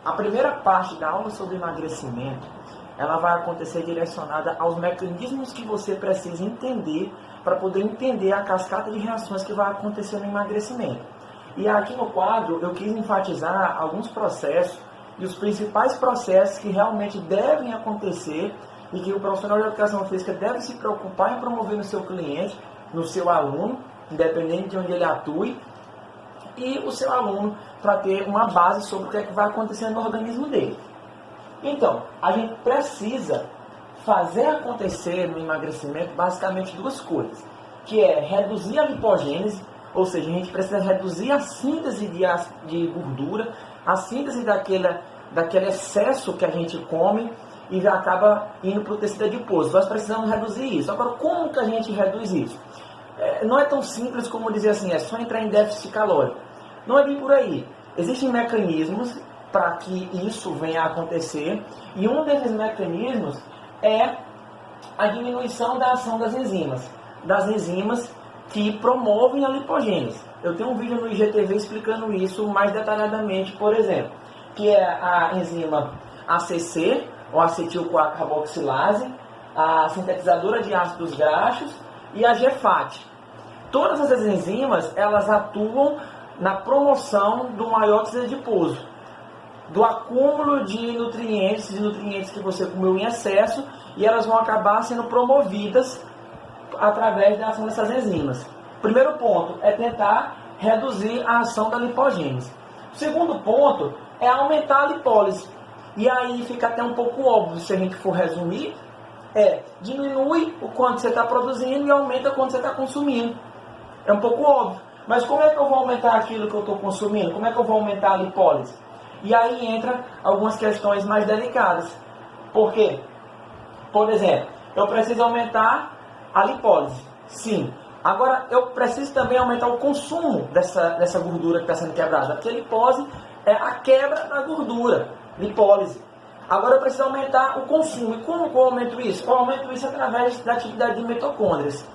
A primeira parte da aula sobre emagrecimento, ela vai acontecer direcionada aos mecanismos que você precisa entender para poder entender a cascata de reações que vai acontecer no emagrecimento. E aqui no quadro eu quis enfatizar alguns processos e os principais processos que realmente devem acontecer e que o profissional de educação física deve se preocupar em promover no seu cliente, no seu aluno, independente de onde ele atue, e o seu aluno para ter uma base sobre o que é que vai acontecer no organismo dele. Então, a gente precisa fazer acontecer no emagrecimento basicamente duas coisas, que é reduzir a lipogênese, ou seja, a gente precisa reduzir a síntese de gordura, a síntese daquele excesso que a gente come e acaba indo para o tecido adiposo. Nós precisamos reduzir isso. Agora, como que a gente reduz isso? Não é tão simples como dizer assim, é só entrar em déficit calórico. Não é bem por aí. Existem mecanismos para que isso venha a acontecer, e um desses mecanismos é a diminuição da ação das enzimas que promovem a lipogênese. Eu tenho um vídeo no IGTV explicando isso mais detalhadamente, por exemplo, que é a enzima ACC, ou acetil-4-carboxilase, a sintetizadora de ácidos graxos e a GFAT. Todas essas enzimas, elas atuam na promoção do maior tecido adiposo, do acúmulo de nutrientes que você comeu em excesso, e elas vão acabar sendo promovidas através da ação dessas enzimas. O primeiro ponto é tentar reduzir a ação da lipogênese. O segundo ponto é aumentar a lipólise. E aí fica até um pouco óbvio, se a gente for resumir, diminui o quanto você está produzindo e aumenta o quanto você está consumindo. É um pouco óbvio. Mas como é que eu vou aumentar aquilo que eu estou consumindo? Como é que eu vou aumentar a lipólise? E aí entra algumas questões mais delicadas. Por quê? Por exemplo, eu preciso aumentar a lipólise. Sim. Agora, eu preciso também aumentar o consumo dessa gordura que está sendo quebrada. Porque a lipose é a quebra da gordura. Lipólise. Agora eu preciso aumentar o consumo. E como que eu aumento isso? Eu aumento isso através da atividade de mitocôndrias.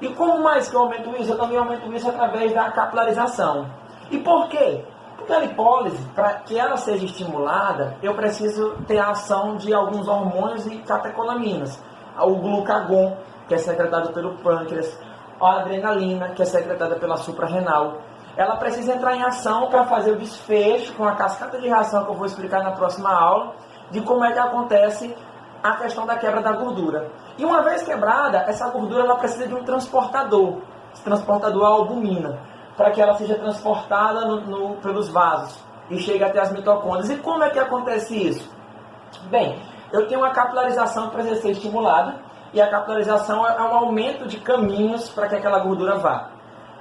E como mais que eu aumento isso? Eu também aumento isso através da capilarização. E por quê? Porque a lipólise, para que ela seja estimulada, eu preciso ter a ação de alguns hormônios e catecolaminas. O glucagon, que é secretado pelo pâncreas, a adrenalina, que é secretada pela suprarrenal. Ela precisa entrar em ação para fazer o desfecho com a cascata de reação que eu vou explicar na próxima aula, de como é que acontece a questão da quebra da gordura. E uma vez quebrada, essa gordura ela precisa de um transportador. Esse transportador é a albumina, para que ela seja transportada pelos vasos e chegue até as mitocôndrias. E como é que acontece isso? Bem, eu tenho uma capilarização que precisa ser estimulada, e a capilarização é um aumento de caminhos para que aquela gordura vá.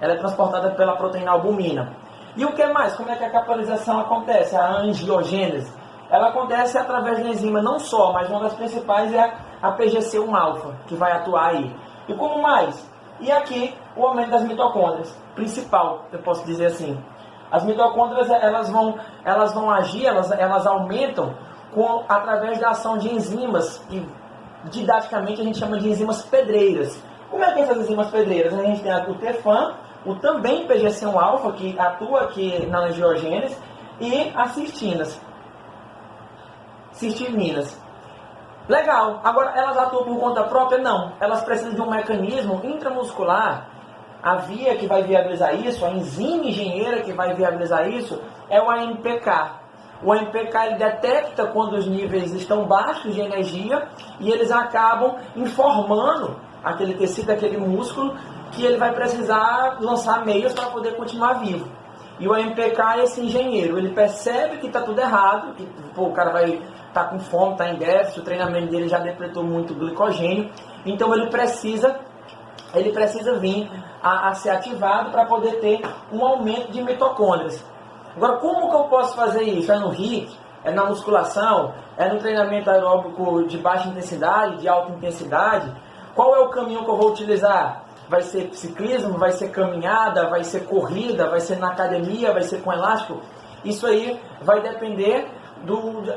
Ela é transportada pela proteína albumina. E o que mais? Como é que a capilarização acontece? A angiogênese. Ela acontece através da enzima não só, mas uma das principais é a PGC1-alfa, que vai atuar aí. E como mais? E aqui, o aumento das mitocôndrias. Principal, eu posso dizer assim. As mitocôndrias, elas vão agir, elas aumentam através da ação de enzimas, que didaticamente a gente chama de enzimas pedreiras. Como é que essas enzimas pedreiras? A gente tem o TEFAM, o também PGC1-alfa, que atua aqui na angiogênese, e as cistiminas. Legal. Agora, elas atuam por conta própria? Não. Elas precisam de um mecanismo intramuscular. A via que vai viabilizar isso, a enzima engenheira que vai viabilizar isso, é o AMPK. O AMPK ele detecta quando os níveis estão baixos de energia e eles acabam informando aquele tecido, aquele músculo, que ele vai precisar lançar meios para poder continuar vivo. E o AMPK é esse engenheiro, ele percebe que está tudo errado, que o cara vai estar com fome, está em déficit, o treinamento dele já depletou muito glicogênio, então ele precisa vir a ser ativado para poder ter um aumento de mitocôndrias. Agora, como que eu posso fazer isso? É no HIIT? É na musculação? É no treinamento aeróbico de baixa intensidade, de alta intensidade? Qual é o caminho que eu vou utilizar? Vai ser ciclismo? Vai ser caminhada? Vai ser corrida? Vai ser na academia? Vai ser com elástico? Isso aí vai depender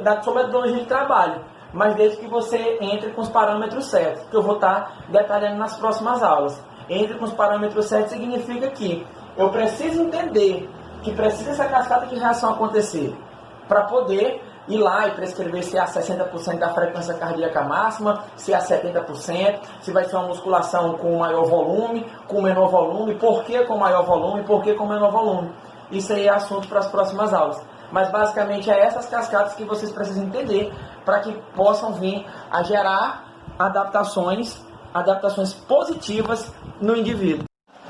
da sua metodologia de trabalho. Mas desde que você entre com os parâmetros certos, que eu vou estar detalhando nas próximas aulas. Entre com os parâmetros certos significa que eu preciso entender que precisa essa cascata de reação acontecer para poder ir lá e prescrever se é a 60% da frequência cardíaca máxima, se é a 70%, se vai ser uma musculação com maior volume, com menor volume, por que com maior volume, por que com menor volume. Isso aí é assunto para as próximas aulas. Mas basicamente é essas cascatas que vocês precisam entender para que possam vir a gerar adaptações positivas no indivíduo.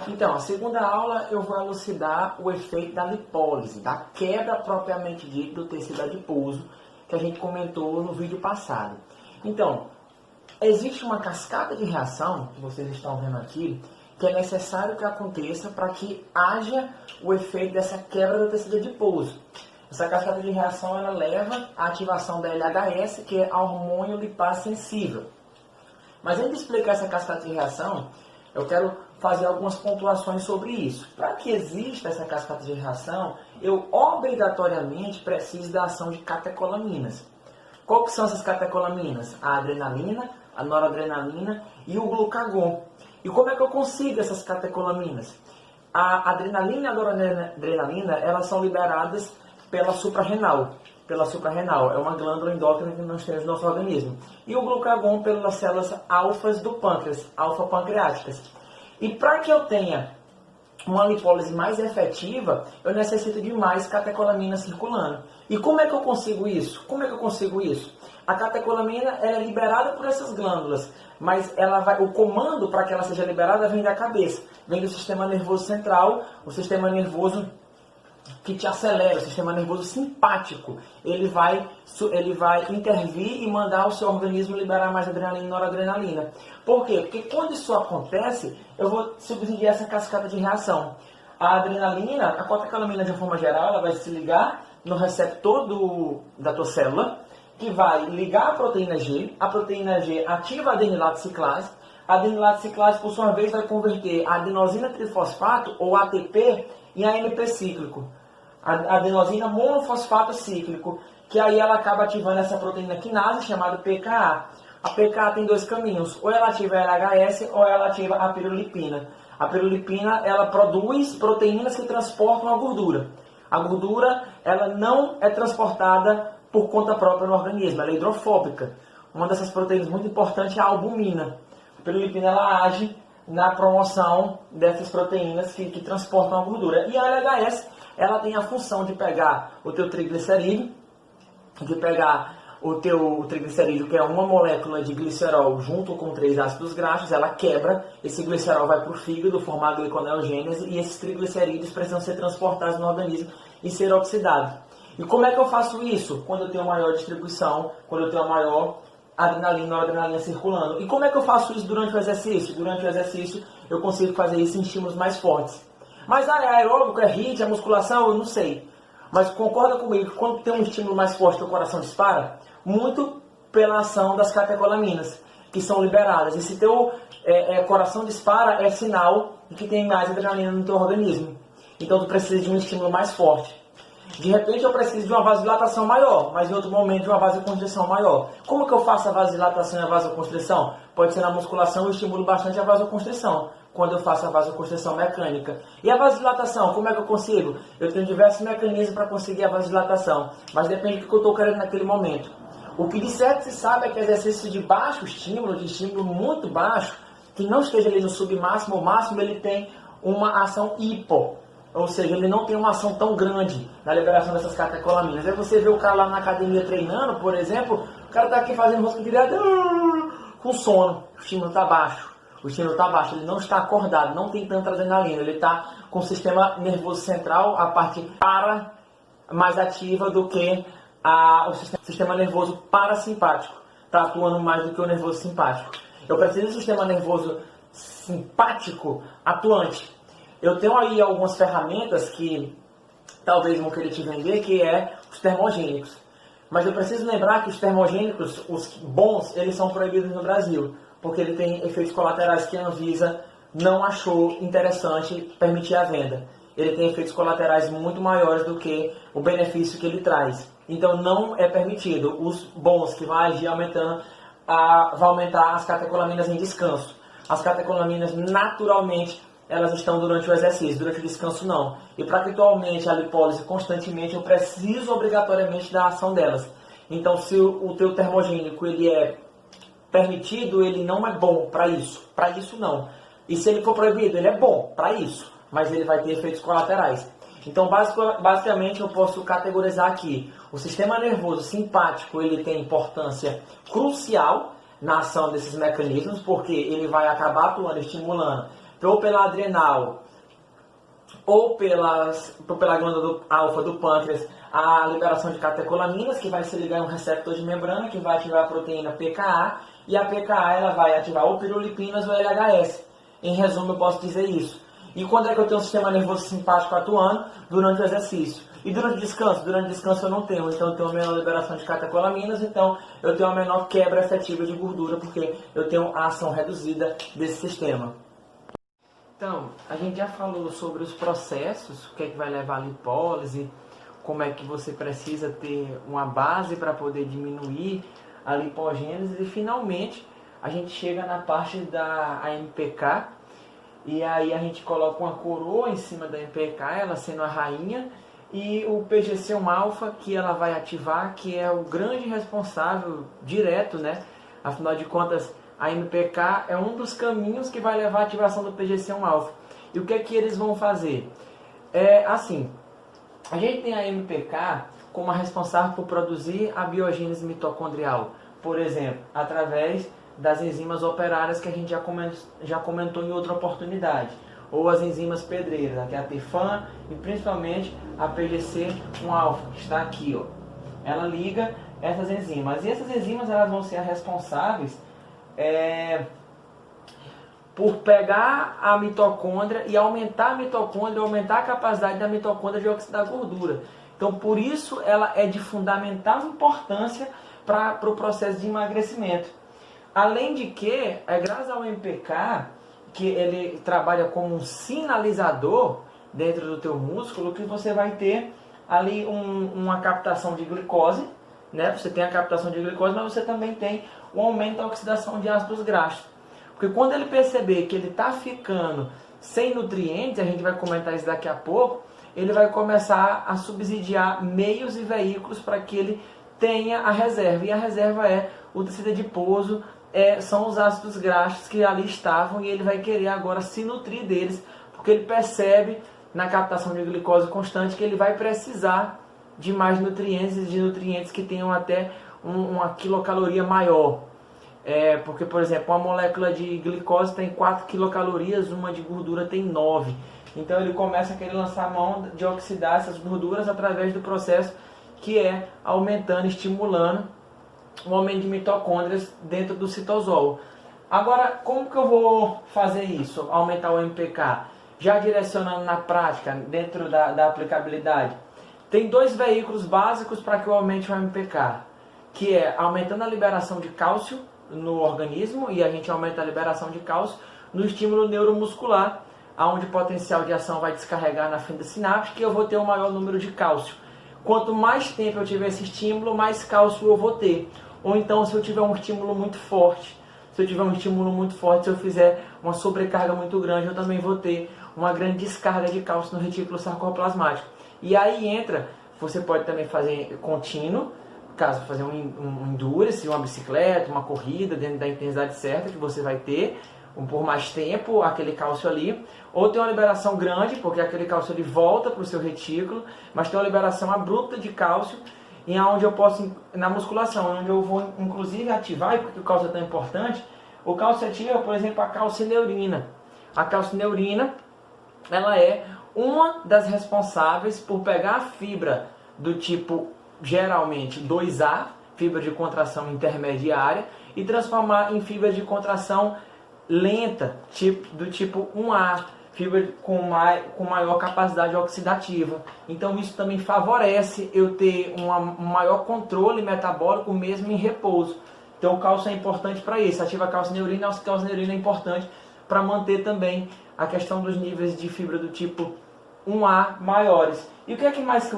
Então, a segunda aula eu vou elucidar o efeito da lipólise, da quebra propriamente dita do tecido adiposo, que a gente comentou no vídeo passado. Então, existe uma cascata de reação, que vocês estão vendo aqui, que é necessário que aconteça para que haja o efeito dessa quebra do tecido adiposo. Essa cascata de reação ela leva à ativação da LHS, que é a hormônio lipase sensível. Mas antes de explicar essa cascata de reação, eu quero fazer algumas pontuações sobre isso. Para que exista essa cascata de reação, eu obrigatoriamente preciso da ação de catecolaminas. Qual que são essas catecolaminas? A adrenalina, a noradrenalina e o glucagon. E como é que eu consigo essas catecolaminas? A adrenalina e a noradrenalina, elas são liberadas pela suprarrenal. Pela suprarrenal, é uma glândula endócrina que nós temos no nosso organismo. E o glucagon pelas células alfas do pâncreas, alfa-pancreáticas. E para que eu tenha uma lipólise mais efetiva, eu necessito de mais catecolamina circulando. E como é que eu consigo isso? A catecolamina é liberada por essas glândulas, mas o comando para que ela seja liberada vem da cabeça, vem do sistema nervoso central, o sistema nervoso que te acelera, o sistema nervoso simpático. Ele vai intervir e mandar o seu organismo liberar mais adrenalina e noradrenalina. Por quê? Porque quando isso acontece, eu vou subsidiar essa cascata de reação. A adrenalina, a catecolamina de uma forma geral, ela vai se ligar no receptor da tua célula, que vai ligar a proteína G ativa a adenilato ciclase, a adenilato ciclase, por sua vez, vai converter a adenosina trifosfato, ou ATP, em AMP cíclico. A adenosina monofosfato cíclico, que aí ela acaba ativando essa proteína quinase, chamada PKA. A PKA tem dois caminhos, ou ela ativa a LHS, ou ela ativa a pirolipina. A pirolipina, ela produz proteínas que transportam a gordura. A gordura, ela não é transportada por conta própria no organismo, ela é hidrofóbica. Uma dessas proteínas muito importante é a albumina. A pirolipina, ela age na promoção dessas proteínas que transportam a gordura. E a LHS, ela tem a função de pegar o teu triglicerídeo, que é uma molécula de glicerol junto com 3 ácidos graxos, ela quebra, esse glicerol vai para o fígado formar a gliconeogênese e esses triglicerídeos precisam ser transportados no organismo e ser oxidados. E como é que eu faço isso? Quando eu tenho maior distribuição, quando eu tenho a maior adrenalina e noradrenalina circulando. E como é que eu faço isso durante o exercício? Durante o exercício eu consigo fazer isso em estímulos mais fortes. Mas é aeróbico, é HIIT, é musculação, eu não sei. Mas concorda comigo que quando tem um estímulo mais forte, o coração dispara? Muito pela ação das catecolaminas, que são liberadas. E se teu coração dispara, é sinal de que tem mais adrenalina no teu organismo. Então tu precisa de um estímulo mais forte. De repente eu preciso de uma vasodilatação maior, mas em outro momento de uma vasoconstrição maior. Como que eu faço a vasodilatação e a vasoconstrição? Pode ser na musculação, eu estimulo bastante a vasoconstrição, quando eu faço a vasoconstrição mecânica. E a vasodilatação, como é que eu consigo? Eu tenho diversos mecanismos para conseguir a vasodilatação, mas depende do que eu estou querendo naquele momento. O que de certo se sabe é que exercício de baixo estímulo, de estímulo muito baixo, que não esteja ali no submáximo ou máximo, ele tem uma ação hipo. Ou seja, ele não tem uma ação tão grande na liberação dessas catecolaminas. Aí você vê o cara lá na academia treinando, por exemplo, o cara está aqui fazendo rosca direto com sono, o estímulo está baixo. O estímulo está baixo, ele não está acordado, não tem tanta adrenalina, ele está com o sistema nervoso central, a parte para mais ativa do que o sistema nervoso parasimpático. Está atuando mais do que o nervoso simpático. Eu preciso do sistema nervoso simpático atuante. Eu tenho aí algumas ferramentas que talvez vão querer te vender, que é os termogênicos. Mas eu preciso lembrar que os termogênicos, os bons, eles são proibidos no Brasil, porque ele tem efeitos colaterais que a Anvisa não achou interessante permitir a venda. Ele tem efeitos colaterais muito maiores do que o benefício que ele traz. Então não é permitido. Os bons, que vai agir aumentando, vai aumentar as catecolaminas em descanso. As catecolaminas naturalmente elas estão durante o exercício, durante o descanso não. E para que tu aumente a lipólise constantemente, eu preciso obrigatoriamente da ação delas. Então, se o teu termogênico ele é permitido, ele não é bom para isso. Para isso, não. E se ele for proibido, ele é bom para isso, mas ele vai ter efeitos colaterais. Então, basicamente, eu posso categorizar aqui. O sistema nervoso simpático ele tem importância crucial na ação desses mecanismos, porque ele vai acabar atuando, estimulando, ou pela adrenal, ou pela glândula alfa do pâncreas, a liberação de catecolaminas, que vai se ligar em um receptor de membrana, que vai ativar a proteína PKA, e a PKA ela vai ativar ou pirulipinas ou LHS. Em resumo, eu posso dizer isso. E quando é que eu tenho um sistema nervoso simpático atuando? Durante o exercício. E durante o descanso? Durante o descanso eu não tenho. Então eu tenho uma menor liberação de catecolaminas, então eu tenho uma menor quebra efetiva de gordura, porque eu tenho a ação reduzida desse sistema. Então, a gente já falou sobre os processos, o que é que vai levar à lipólise, como é que você precisa ter uma base para poder diminuir a lipogênese, e finalmente a gente chega na parte da AMPK, e aí a gente coloca uma coroa em cima da AMPK, ela sendo a rainha, e o PGC1-alfa que ela vai ativar, que é o grande responsável direto, né? Afinal de contas, a AMPK é um dos caminhos que vai levar à ativação do PGC1-alfa. E o que é que eles vão fazer? Assim, a gente tem a AMPK como a responsável por produzir a biogênese mitocondrial, por exemplo, através das enzimas operárias que a gente já comentou em outra oportunidade, ou as enzimas pedreiras, que é a TFAM e principalmente a PGC1-alfa, que está aqui, ó. Ela liga essas enzimas, e essas enzimas elas vão ser as responsáveis por pegar a mitocôndria e aumentar a mitocôndria, aumentar a capacidade da mitocôndria de oxidar gordura. Então, por isso, ela é de fundamental importância para o processo de emagrecimento. Além de que, graças ao MPK, que ele trabalha como um sinalizador dentro do teu músculo, que você vai ter ali uma captação de glicose, né? Você tem a captação de glicose, mas você também tem o aumento da oxidação de ácidos graxos. Porque quando ele perceber que ele está ficando sem nutrientes, a gente vai comentar isso daqui a pouco, ele vai começar a subsidiar meios e veículos para que ele tenha a reserva. E a reserva é o tecido adiposo, são os ácidos graxos que ali estavam, e ele vai querer agora se nutrir deles, porque ele percebe na captação de glicose constante que ele vai precisar de mais nutrientes, e de nutrientes que tenham até uma quilocaloria maior. Porque, por exemplo, uma molécula de glicose tem 4 quilocalorias, uma de gordura tem 9. Então ele começa a querer lançar a mão de oxidar essas gorduras através do processo que é aumentando, estimulando o aumento de mitocôndrias dentro do citosol. Agora, como que eu vou fazer isso? Aumentar o MPK? Já direcionando na prática, dentro da aplicabilidade. Tem dois veículos básicos para que eu aumente o MPK, que é aumentando a liberação de cálcio no organismo, e a gente aumenta a liberação de cálcio no estímulo neuromuscular, onde o potencial de ação vai descarregar na fenda sináptica, e eu vou ter um maior número de cálcio. Quanto mais tempo eu tiver esse estímulo, mais cálcio eu vou ter. Ou então, se eu tiver um estímulo muito forte, se eu fizer uma sobrecarga muito grande, eu também vou ter uma grande descarga de cálcio no retículo sarcoplasmático. E aí entra, você pode também fazer contínuo, caso fazer um endurance, uma bicicleta, uma corrida, dentro da intensidade certa que você vai ter, por mais tempo, aquele cálcio ali. Ou tem uma liberação grande, porque aquele cálcio ele volta para o seu retículo, mas tem uma liberação abrupta de cálcio, e onde eu posso, na musculação, onde eu vou inclusive ativar, e porque o cálcio é tão importante, o cálcio ativa, por exemplo, a calcineurina. A calcineurina, ela é uma das responsáveis por pegar a fibra do tipo, geralmente, 2A, fibra de contração intermediária, e transformar em fibra de contração lenta, do tipo 1A, fibra com maior capacidade oxidativa. Então isso também favorece eu ter um maior controle metabólico mesmo em repouso. Então o cálcio é importante para isso, ativa a calcineurina, a calcineurina é importante para manter também a questão dos níveis de fibra do tipo 1A maiores. E o que é que mais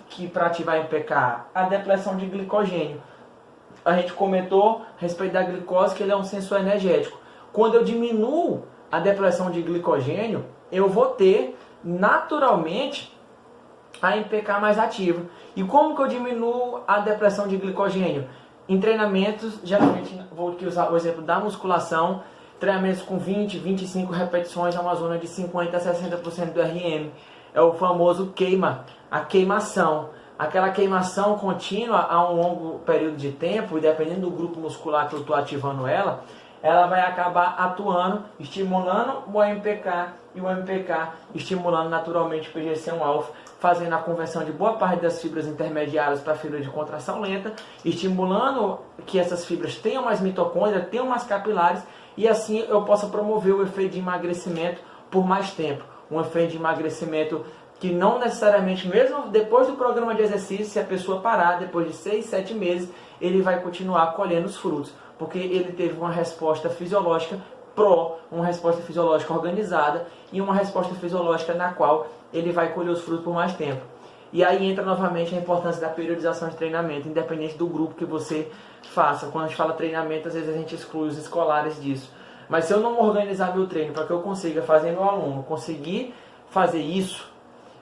que para ativar MPK? A depressão de glicogênio. A gente comentou a respeito da glicose que ele é um sensor energético. Quando eu diminuo a depressão de glicogênio, eu vou ter naturalmente a MPK mais ativa. E como que eu diminuo a depressão de glicogênio? Em treinamentos, geralmente, vou aqui usar o exemplo da musculação, treinamentos com 20, 25 repetições a uma zona de 50 a 60% do RM. É o famoso a queimação. Aquela queimação contínua a um longo período de tempo, e dependendo do grupo muscular que eu estou ativando ela vai acabar atuando, estimulando o MPK e o MPK estimulando naturalmente o PGC1-alfa, fazendo a conversão de boa parte das fibras intermediárias para fibras de contração lenta, estimulando que essas fibras tenham mais mitocôndria, tenham mais capilares, e assim eu possa promover o efeito de emagrecimento por mais tempo. Um efeito de emagrecimento que não necessariamente, mesmo depois do programa de exercício, se a pessoa parar, depois de 6, 7 meses, ele vai continuar colhendo os frutos, porque ele teve uma resposta fisiológica uma resposta fisiológica organizada e uma resposta fisiológica na qual ele vai colher os frutos por mais tempo. E aí entra novamente a importância da periodização de treinamento, independente do grupo que você faça. Quando a gente fala treinamento, às vezes a gente exclui os escolares disso. Mas se eu não organizar meu treino para que eu consiga fazer meu aluno conseguir fazer isso,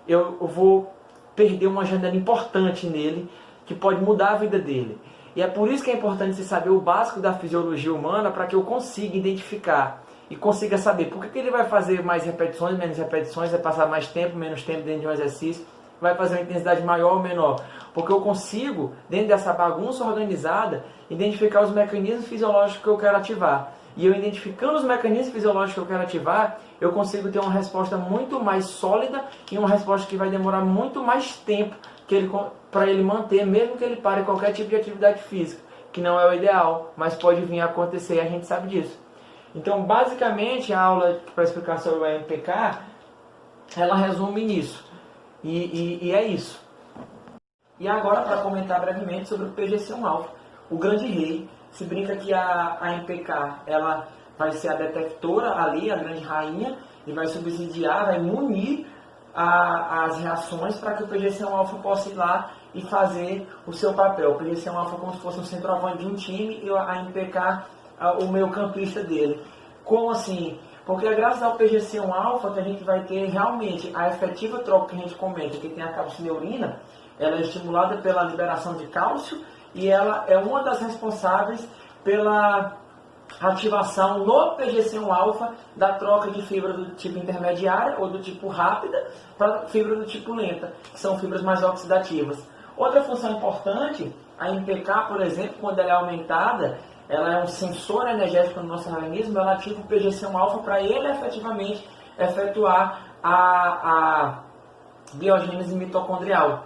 eu vou perder uma janela importante nele, que pode mudar a vida dele. E é por isso que é importante você saber o básico da fisiologia humana, para que eu consiga identificar e consiga saber por que ele vai fazer mais repetições, menos repetições, vai passar mais tempo, menos tempo dentro de um exercício, vai fazer uma intensidade maior ou menor. Porque eu consigo, dentro dessa bagunça organizada, identificar os mecanismos fisiológicos que eu quero ativar. E eu identificando os mecanismos fisiológicos que eu quero ativar, eu consigo ter uma resposta muito mais sólida e uma resposta que vai demorar muito mais tempo para ele manter, mesmo que ele pare qualquer tipo de atividade física, que não é o ideal, mas pode vir a acontecer e a gente sabe disso. Então, basicamente, a aula para explicar sobre o MPK, ela resume nisso. E é isso. E agora, para comentar brevemente sobre o PGC1-alfa, o grande rei. Se brinca que a MPK ela vai ser a detectora ali, a grande rainha, e vai subsidiar, vai munir as reações para que o PGC1-alfa possa ir lá e fazer o seu papel. O PGC1-alfa como se fosse um centroavante de um time e a MPK o meio campista dele. Como assim? Porque é graças ao PGC1-alfa que a gente vai ter realmente a efetiva troca que a gente comenta, que tem a calcineurina, ela é estimulada pela liberação de cálcio e ela é uma das responsáveis pela ativação no PGC1-alfa da troca de fibra do tipo intermediária ou do tipo rápida para fibra do tipo lenta, que são fibras mais oxidativas. Outra função importante, a MPK, por exemplo, quando ela é aumentada, ela é um sensor energético no nosso organismo, ela ativa o PGC1-alfa para ele efetivamente efetuar a biogênese mitocondrial.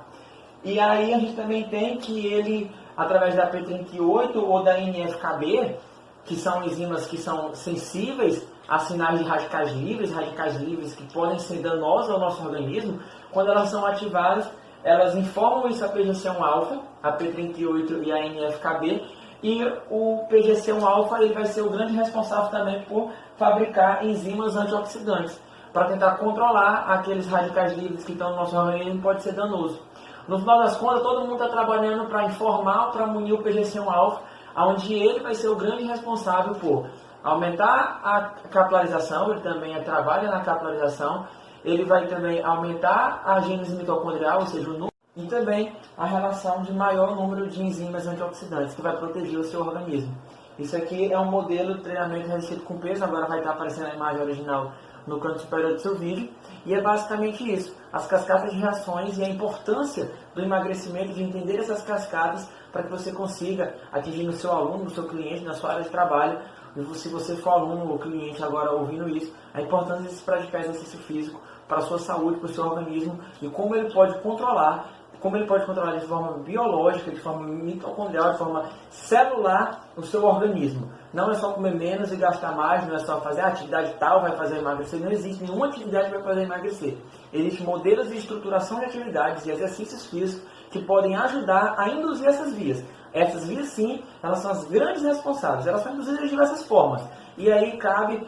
E aí a gente também tem que ele, através da P38 ou da NF-κB, que são enzimas que são sensíveis a sinais de radicais livres que podem ser danosos ao nosso organismo, quando elas são ativadas, elas informam isso a PGC1-alfa, a P38 e a NF-κB, e o PGC1-alfa ele vai ser o grande responsável também por fabricar enzimas antioxidantes, para tentar controlar aqueles radicais livres que estão no nosso organismo, pode ser danoso. No final das contas, todo mundo está trabalhando para informar, para munir o PGC1-alfa, onde ele vai ser o grande responsável por aumentar a capilarização, ele também trabalha na capilarização, ele vai também aumentar a gênese mitocondrial, ou seja, o número, e também a relação de maior número de enzimas antioxidantes, que vai proteger o seu organismo. Isso aqui é um modelo de treinamento resistido com peso, agora vai estar aparecendo a imagem original no canto superior do seu vídeo, e é basicamente isso, as cascatas de reações e a importância do emagrecimento, de entender essas cascatas para que você consiga atingir no seu aluno, no seu cliente, na sua área de trabalho, e se você for aluno ou cliente agora ouvindo isso, a importância desse praticar exercício físico para a sua saúde, para o seu organismo, e como ele pode controlar de forma biológica, de forma mitocondrial, de forma celular o seu organismo. Não é só comer menos e gastar mais, não é só fazer atividade tal vai fazer emagrecer. Não existe nenhuma atividade que vai fazer emagrecer. Existem modelos de estruturação de atividades e exercícios físicos que podem ajudar a induzir essas vias. Essas vias, sim, elas são as grandes responsáveis. Elas são induzidas de diversas formas. E aí cabe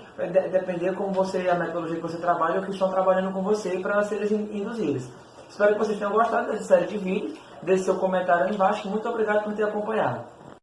depender como você, a metodologia que você trabalha, ou que estão trabalhando com você para elas serem induzidas. Espero que vocês tenham gostado dessa série de vídeos. Deixe seu comentário aí embaixo. Muito obrigado por ter acompanhado.